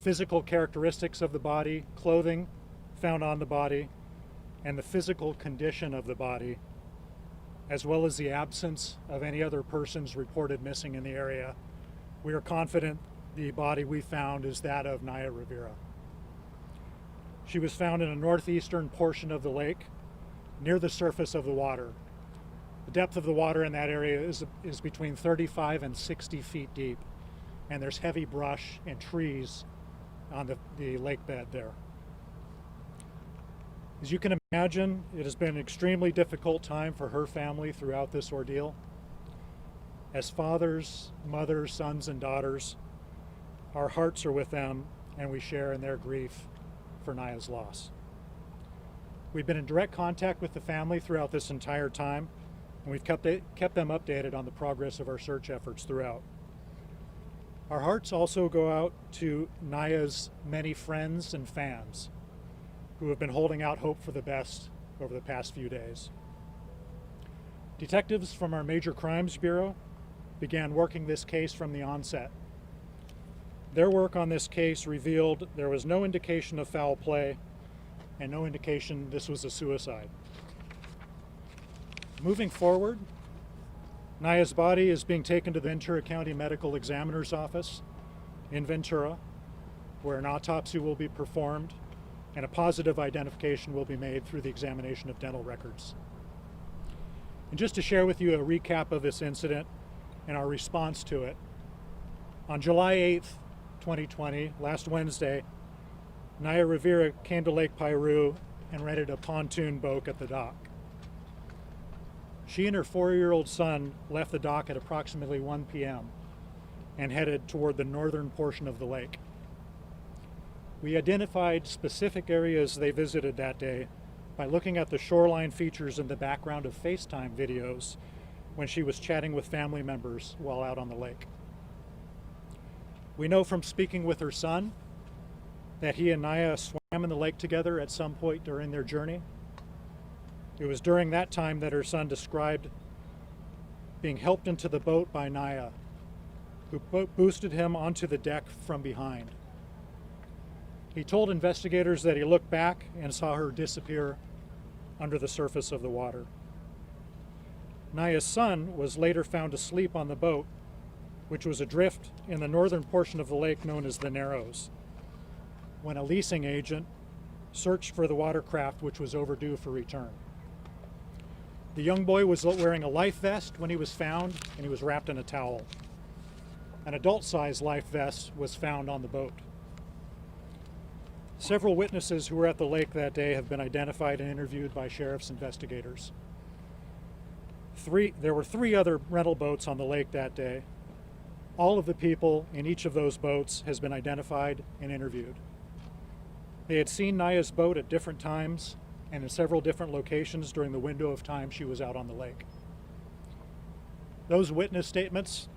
physical characteristics of the body, clothing found on the body, and the physical condition of the body, as well as the absence of any other persons reported missing in the area, we are confident the body we found is that of Naya Rivera. She was found in a northeastern portion of the lake, near the surface of the water. The depth of the water in that area is between 35 and 60 feet deep, and there's heavy brush and trees on the lake bed there. As you can imagine, it has been an extremely difficult time for her family throughout this ordeal. As fathers, mothers, sons, and daughters, our hearts are with them, and we share in their grief for Naya's loss. We've been in direct contact with the family throughout this entire time, and we've kept them updated on the progress of our search efforts throughout. Our hearts also go out to Naya's many friends and fans who have been holding out hope for the best over the past few days. Detectives from our Major Crimes Bureau began working this case from the onset. Their work on this case revealed there was no indication of foul play and no indication this was a suicide. Moving forward, Naya's body is being taken to the Ventura County Medical Examiner's Office in Ventura, where an autopsy will be performed and a positive identification will be made through the examination of dental records. And just to share with you a recap of this incident and our response to it, on July 8th, 2020, last Wednesday, Naya Rivera came to Lake Piru and rented a pontoon boat at the dock. She and her 4-year-old son left the dock at approximately 1 p.m. and headed toward the northern portion of the lake. We identified specific areas they visited that day by looking at the shoreline features in the background of FaceTime videos when she was chatting with family members while out on the lake. We know from speaking with her son that he and Naya swam in the lake together at some point during their journey. It was during that time that her son described being helped into the boat by Naya, who boosted him onto the deck from behind. He told investigators that he looked back and saw her disappear under the surface of the water. Naya's son was later found asleep on the boat, which was adrift in the northern portion of the lake known as the Narrows, when a leasing agent searched for the watercraft, which was overdue for return. The young boy was wearing a life vest when he was found, and he was wrapped in a towel. An adult-sized life vest was found on the boat. Several witnesses who were at the lake that day have been identified and interviewed by sheriff's investigators. There were 3 other rental boats on the lake that day. All of the people in each of those boats has been identified and interviewed. They had seen Naya's boat at different times and in several different locations during the window of time she was out on the lake. Those witness statements